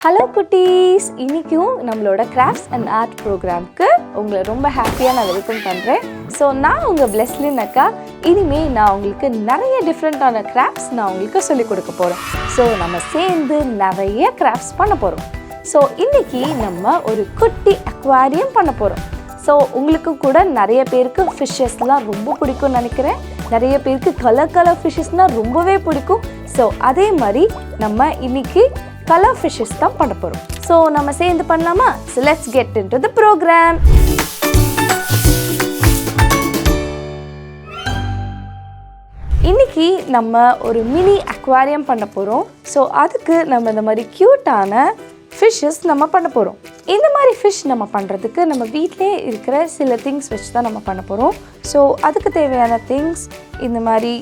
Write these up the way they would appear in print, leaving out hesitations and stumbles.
Hello குட்டீஸ், இன்றைக்கும் நம்மளோட கிராஃப்ட்ஸ் அண்ட் ஆர்ட் ப்ரோக்ராம்க்கு உங்களை ரொம்ப ஹாப்பியாக நான் வெல்கம் பண்ணுறேன். ஸோ நான் உங்கள் பிளெஸ்லின் அக்கா. இனிமேல் நான் உங்களுக்கு நிறைய டிஃப்ரெண்ட்டான கிராஃப்ட்ஸ் நான் உங்களுக்கு சொல்லிக் கொடுக்க போகிறேன். ஸோ நம்ம சேர்ந்து நிறைய கிராஃப்ட்ஸ் பண்ண போகிறோம். ஸோ இன்றைக்கி நம்ம ஒரு குட்டி அக்வாரியம் பண்ண போகிறோம். ஸோ உங்களுக்கு கூட நிறைய பேருக்கு ஃபிஷ்ஷஸ்லாம் ரொம்ப பிடிக்கும்னு நினைக்கிறேன். நிறைய பேருக்கு கலர் ஃபிஷ்ஷஸ்னால் ரொம்பவே பிடிக்கும். ஸோ அதே மாதிரி நம்ம இன்றைக்கி கலர் ஃபிஷ்ஷஸ் தான் பண்ண போகிறோம். ஸோ நம்ம சேர்ந்து பண்ணலாமா? So let's get into the program. இன்னைக்கு நம்ம ஒரு மினி அக்வாரியம் பண்ண போகிறோம். ஸோ அதுக்கு நம்ம இந்த மாதிரி க்யூட்டான ஃபிஷ்ஷஸ் நம்ம பண்ண போகிறோம். இந்த மாதிரி ஃபிஷ் நம்ம பண்ணுறதுக்கு நம்ம வீட்டிலே இருக்கிற சில திங்ஸ் வச்சு தான் நம்ம பண்ண போகிறோம். ஸோ அதுக்கு தேவையான திங்ஸ் இந்த மாதிரி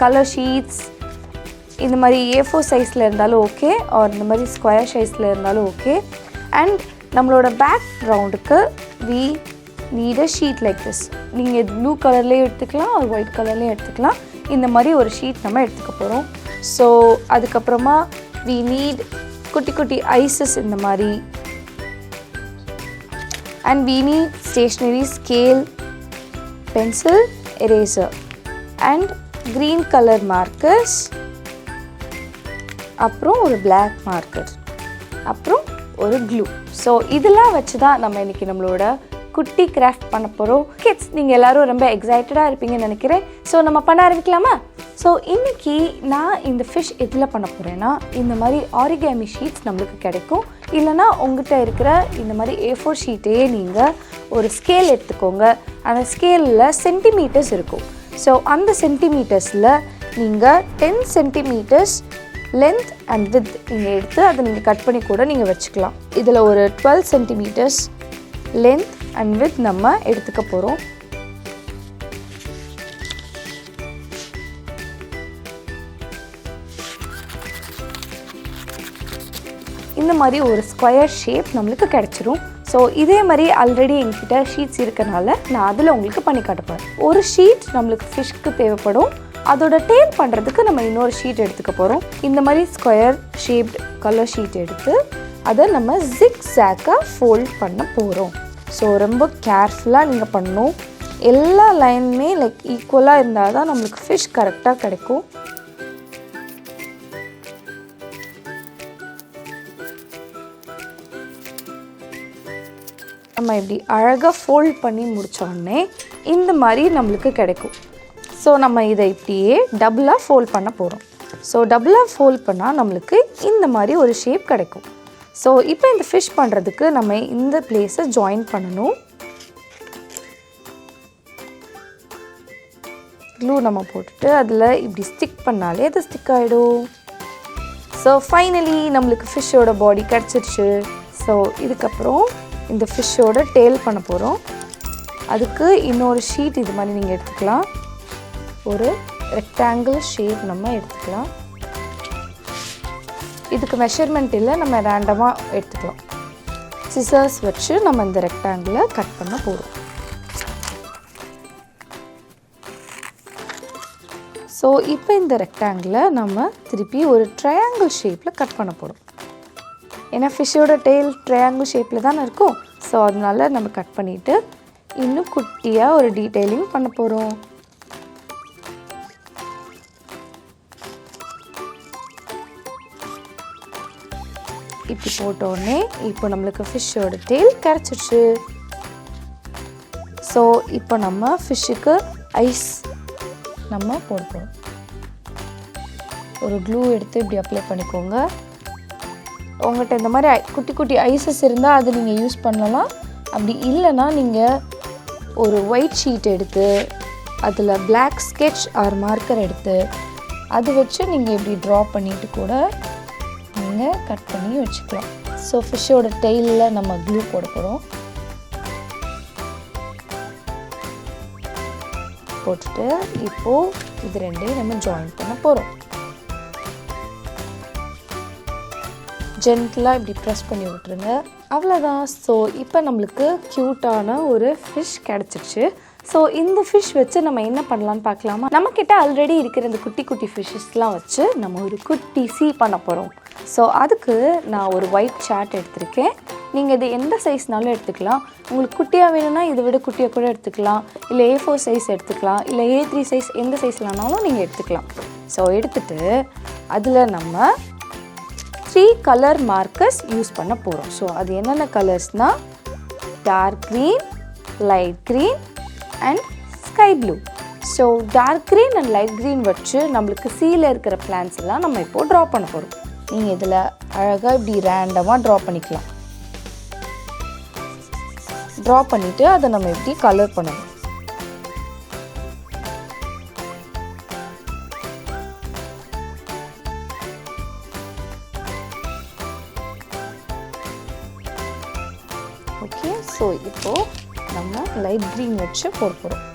கலர் ஷீட்ஸ், இந்த மாதிரி A4 சைஸில் இருந்தாலும் ஓகே, ஆர் இந்த மாதிரி ஸ்கொயர் சைஸில் இருந்தாலும் ஓகே. அண்ட் நம்மளோட பேக்ரவுண்டுக்கு we need a sheet like this. நீங்கள் இது ப்ளூ கலர்லேயும் எடுத்துக்கலாம், ஒரு ஒயிட் கலர்லேயும் எடுத்துக்கலாம். இந்த மாதிரி ஒரு ஷீட் நம்ம எடுத்துக்க போகிறோம். ஸோ அதுக்கப்புறமா வி நீட் குட்டி குட்டி ஐசஸ் இந்த மாதிரி. And we need stationery, scale, pencil, eraser and green colour markers, அப்புறம் ஒரு பிளாக் மார்க்கர், அப்புறம் ஒரு க்ளூ. ஸோ இதெல்லாம் வச்சு தான் நம்ம இன்றைக்கி நம்மளோட குட்டி கிராஃப்ட் பண்ண போகிறோம். கிட்ஸ், நீங்கள் எல்லோரும் ரொம்ப எக்ஸைட்டடாக இருப்பீங்கன்னு நினைக்கிறேன். ஸோ நம்ம பண்ண ஆரம்பிக்கலாமா? ஸோ இன்றைக்கி நான் இந்த ஃபிஷ் எதில் பண்ண போகிறேன்னா, இந்த மாதிரி ஆரிகாமி ஷீட்ஸ் நம்மளுக்கு கிடைக்கும். இல்லைனா உங்கள்கிட்ட இருக்கிற இந்த மாதிரி A4 ஷீட்டையே நீங்கள் ஒரு ஸ்கேல் எடுத்துக்கோங்க. அந்த ஸ்கேலில் சென்டிமீட்டர்ஸ் இருக்கும். ஸோ அந்த சென்டிமீட்டர்ஸில் நீங்கள் 10 சென்டிமீட்டர்ஸ் லென்த் அண்ட் வித் நீங்கள் எடுத்து அதை நீங்கள் கட் பண்ணி கூட நீங்கள் வச்சுக்கலாம். இதில் ஒரு 12 சென்டிமீட்டர்ஸ் லென்த் அண்ட் வித் நம்ம எடுத்துக்க போகிறோம். இந்த மாதிரி ஒரு ஸ்கொயர் ஷேப் நம்மளுக்கு கிடச்சிரும். ஸோ இதே மாதிரி ஆல்ரெடி எங்ககிட்ட ஷீட்ஸ் இருக்கனால நான் அதில் உங்களுக்கு பண்ணி காட்டப்போகிறேன். ஒரு ஷீட் நம்மளுக்கு ஃபிஷ்க்கு தேவைப்படும். அதோட டேல் பண்ணுறதுக்கு நம்ம இன்னொரு ஷீட் எடுத்துக்க போகிறோம். இந்த மாதிரி ஸ்கொயர் ஷேப்டு கலர் ஷீட் எடுத்து அதை நம்ம ஜிக்ஸாக்காக ஃபோல்ட் பண்ண போகிறோம். ஸோ ரொம்ப கேர்ஃபுல்லாக நீங்கள் பண்ணணும். எல்லா லைனுமே லைக் ஈக்குவலாக இருந்தால் தான் நம்மளுக்கு ஃபிஷ் கரெக்டாக கிடைக்கும். நம்ம இப்படி அழகாக ஃபோல்ட் பண்ணி முடித்தோடனே இந்த மாதிரி நம்மளுக்கு கிடைக்கும். ஸோ நம்ம இதை இப்படியே டபுளாக ஃபோல்ட் பண்ண போகிறோம். ஸோ டபுளாக ஃபோல்ட் பண்ணால் நம்மளுக்கு இந்த மாதிரி ஒரு ஷேப் கிடைக்கும். ஸோ இப்போ இந்த ஃபிஷ் பண்ணுறதுக்கு நம்ம இந்த பிளேஸை ஜாயின் பண்ணணும். க்ளூ நம்ம போட்டுட்டு அதில் இப்படி ஸ்டிக் பண்ணாலே அது ஸ்டிக் ஆகிடும். ஸோ ஃபைனலி நம்மளுக்கு ஃபிஷ்ஷோட பாடி கிடச்சிருச்சு. ஸோ இதுக்கப்புறம் இந்த ஃபிஷ்ஷோட டேல் பண்ண போகிறோம். அதுக்கு இன்னொரு ஷீட் இது மாதிரி நீங்கள் எடுத்துக்கலாம். ஒரு ரெக்டாங்கிள் ஷேப் நம்ம எடுத்துக்கலாம். இதுக்கு மெஷர்மெண்ட் இல்லை, நம்ம ரேண்டமாக எடுத்துக்கலாம். சிசர்ஸ் வச்சு நம்ம இந்த ரெக்டாங்கிளை கட் பண்ண போகிறோம். ஸோ இப்போ இந்த ரெக்டாங்கிளை நம்ம திருப்பி ஒரு ட்ரையாங்கிள் ஷேப்பில் கட் பண்ண போகிறோம். ஏன்னா ஃபிஷ்ஷோட டெய்ல் ட்ரையாங்கிள் ஷேப்பில் தானே இருக்கும். ஸோ அதனால நம்ம கட் பண்ணிவிட்டு இன்னும் குட்டியாக ஒரு டீட்டெயிலிங் பண்ண போகிறோம். இப்படி போட்டோடனே இப்போ நம்மளுக்கு ஃபிஷ்ஷோட டெய்ல் கிடச்சிருச்சு. ஸோ இப்போ நம்ம ஃபிஷ்ஷுக்கு ஐஸ் நம்ம போட போகிறோம். ஒரு க்ளூ எடுத்து இப்படி அப்ளை பண்ணிக்கோங்க. உங்கள்கிட்ட இந்த மாதிரி குட்டி குட்டி ஐசஸ் இருந்தால் அது நீங்கள் யூஸ் பண்ணலாம். அப்படி இல்லைன்னா நீங்கள் ஒரு ஒயிட் ஷீட் எடுத்து அதில் பிளாக் ஸ்கெட்ச் ஆர் மார்க்கர் எடுத்து அது வச்சு நீங்கள் இப்படி ட்ரா பண்ணிவிட்டு கூட நீங்கள் கட் பண்ணி வச்சுக்கலாம். ஸோ ஃபிஷ்ஷோட டெய்லில் நம்ம க்ளூ போட போகிறோம். போட்டுட்டு இப்போது இது ரெண்டையும் நம்ம ஜாயின் பண்ண போகிறோம். ஜென்டலாக இப்படி ப்ரெஸ் பண்ணி விட்டுருங்க. அவ்வளோதான். ஸோ இப்போ நம்மளுக்கு க்யூட்டான ஒரு ஃபிஷ் கிடச்சிருச்சு. ஸோ இந்த ஃபிஷ் வச்சு நம்ம என்ன பண்ணலான்னு பார்க்கலாமா? நம்மக்கிட்ட ஆல்ரெடி இருக்கிற இந்த குட்டி குட்டி ஃபிஷ்ஷஸ்லாம் வச்சு நம்ம ஒரு குட்டி சீ பண்ண போகிறோம். ஸோ அதுக்கு நான் ஒரு ஒயிட் சார்ட் எடுத்திருக்கேன். நீங்கள் இது எந்த சைஸ்னாலும் எடுத்துக்கலாம். உங்களுக்கு குட்டியாக வேணும்னா இதை விட குட்டியாக கூட எடுத்துக்கலாம், இல்லை A4 சைஸ் எடுத்துக்கலாம், இல்லை A3 சைஸ், எந்த சைஸ்லானாலும் நீங்கள் எடுத்துக்கலாம். ஸோ எடுத்துகிட்டு அதில் நம்ம 3 கலர் மார்க்கர்ஸ் யூஸ் பண்ண போகிறோம். ஸோ அது என்னென்ன கலர்ஸ்னால் dark green, light green and sky blue. So dark green and light green வச்சு நம்மளுக்கு சீல இருக்கிற பிளான்ஸ் எல்லாம் நம்ம இப்போது ட்ரா பண்ண போகிறோம். நீங்கள் இதில் அழகாக இப்படி ரேண்டமாக ட்ரா பண்ணிக்கலாம். ட்ரா பண்ணிவிட்டு அதை நம்ம எப்படி கலர் பண்ணணும். ஓகே, ஸோ இப்போது நம்ம லைட் க்ரீன் வச்சு போட போகிறோம்.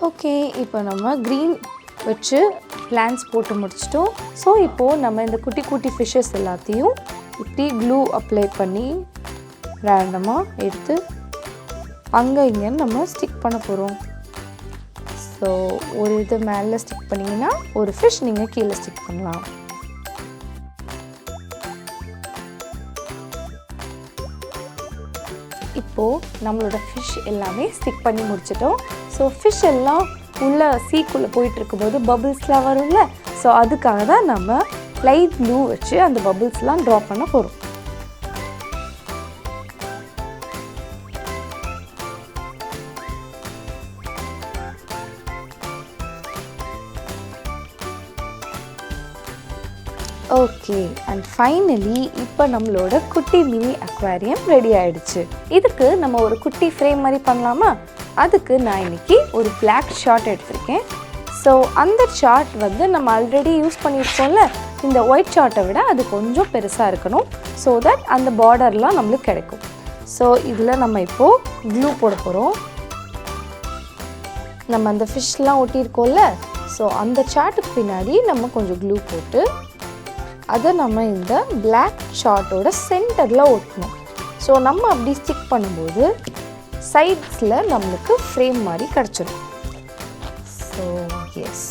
ஓகே, இப்போ நம்ம க்ரீன் வச்சு பிளான்ஸ் போட்டு முடிச்சிட்டோம். ஸோ இப்போது நம்ம இந்த குட்டி குட்டி ஃபிஷ்ஷஸ் எல்லாத்தையும் இப்படி க்ளூ அப்ளை பண்ணி ரேண்டமாக எடுத்து அங்கே இங்கேன்னு நம்ம ஸ்டிக் பண்ண போகிறோம். ஸோ ஒரு இது மேலே ஸ்டிக் பண்ணிங்கன்னா ஒரு ஃபிஷ் நீங்கள் கீழே ஸ்டிக் பண்ணலாம். இப்போது நம்மளோட ஃபிஷ் எல்லாமே ஸ்டிக் பண்ணி முடிச்சிட்டோம். ஸோ ஃபிஷ் எல்லாம் உள்ளே சீக்குள்ளே போயிட்டுருக்கும்போது பபிள்ஸ்லாம் வரும்ல, ஸோ அதுக்காக தான் நம்ம லைட் ப்ளூ வச்சு அந்த பபிள்ஸ்லாம் ட்ரா பண்ண போகிறோம். ஓகே, அண்ட் ஃபைனலி இப்போ நம்மளோட குட்டி மினி அக்வாரியம் ரெடி ஆகிடுச்சு. இதுக்கு நம்ம ஒரு குட்டி ஃப்ரேம் மாதிரி பண்ணலாமா? அதுக்கு நான் இன்றைக்கி ஒரு பிளாக் ஷார்ட் எடுத்திருக்கேன். ஸோ அந்த ஷார்ட் வந்து நம்ம ஆல்ரெடி யூஸ் பண்ணியிருக்கோம்ல, இந்த ஒயிட் ஷார்ட்டை விட அது கொஞ்சம் பெருசாக இருக்கணும், ஸோ தட் அந்த பார்டர்லாம் நம்மளுக்கு கிடைக்கும். ஸோ இதில் நம்ம இப்போது க்ளூ போட போகிறோம். நம்ம அந்த ஃபிஷ்லாம் ஒட்டியிருக்கோம்ல, ஸோ அந்த சார்ட்டுக்கு பின்னாடி நம்ம கொஞ்சம் க்ளூ போட்டு அதை நம்ம இந்த பிளாக் ஷார்ட்டோட சென்டரில் ஒட்டணும். ஸோ நம்ம அப்படி ஸ்டிக் பண்ணும்போது சைட்ஸில் நம்மளுக்கு ஃப்ரேம் மாதிரி கிடச்சிடும். ஸோ எஸ்,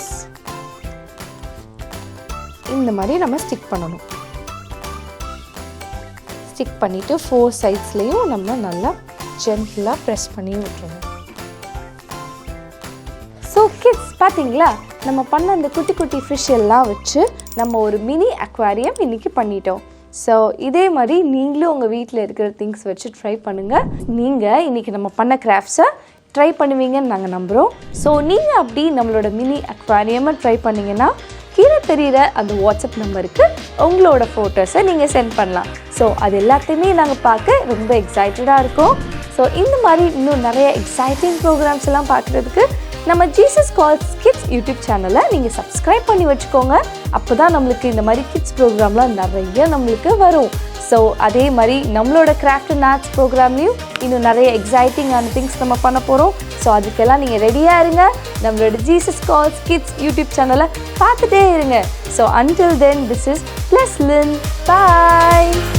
இந்த மாதிரி நம்ம ஸ்டிக் பண்ணணும். ஸ்டிக் பண்ணிவிட்டு 4 சைட்ஸ்லேயும் நம்ம நல்லா ஜென்டிலாக ப்ரெஸ் பண்ணி விட்டுருணும். ஸோ கிட்ஸ், பார்த்தீங்களா, நம்ம பண்ண அந்த குட்டி குட்டி ஃபிஷ் எல்லாம் வச்சு நம்ம ஒரு மினி அக்வாரியம் இன்றைக்கி பண்ணிட்டோம். ஸோ இதே மாதிரி நீங்களும் உங்கள் வீட்டில் இருக்கிற திங்ஸ் வச்சு ட்ரை பண்ணுங்கள். நீங்கள் இன்றைக்கி நம்ம பண்ண கிராஃப்ட்ஸை ட்ரை பண்ணுவீங்கன்னு நாங்கள் நம்புகிறோம். ஸோ நீங்கள் அப்படி நம்மளோட மினி அக்வாரியமை ட்ரை பண்ணிங்கன்னா கீழே தெரிகிற அந்த வாட்ஸ்அப் நம்பருக்கு உங்களோட ஃபோட்டோஸை நீங்கள் சென்ட் பண்ணலாம். ஸோ அது எல்லாத்தையுமே நாங்கள் பார்க்க ரொம்ப எக்ஸைட்டடாக இருக்கோம். ஸோ இந்த மாதிரி இன்னும் நிறைய எக்ஸைட்டிங் ப்ரோக்ராம்ஸ் எல்லாம் பார்க்குறதுக்கு நம்ம ஜீசஸ் கால்ஸ் கிட்ஸ் யூடியூப் சேனலை நீங்கள் சப்ஸ்கிரைப் பண்ணி வச்சுக்கோங்க. அப்போ தான் நம்மளுக்கு இந்த மாதிரி கிட்ஸ் ப்ரோக்ராம்லாம் நிறைய நம்மளுக்கு வரும். ஸோ அதே மாதிரி நம்மளோட கிராஃப்ட் அண்ட் ஆர்ட்ஸ் ப்ரோக்ராம்லேயும் இன்னும் நிறைய எக்ஸைட்டிங்கான திங்ஸ் நம்ம பண்ண போகிறோம். ஸோ அதுக்கெல்லாம் நீங்கள் ரெடியாக இருங்க. நம்மளோட ஜீசஸ் கால்ஸ் கிட்ஸ் யூடியூப் சேனலை பார்த்துட்டே இருங்க. So until then, this is Blesslin. Bye.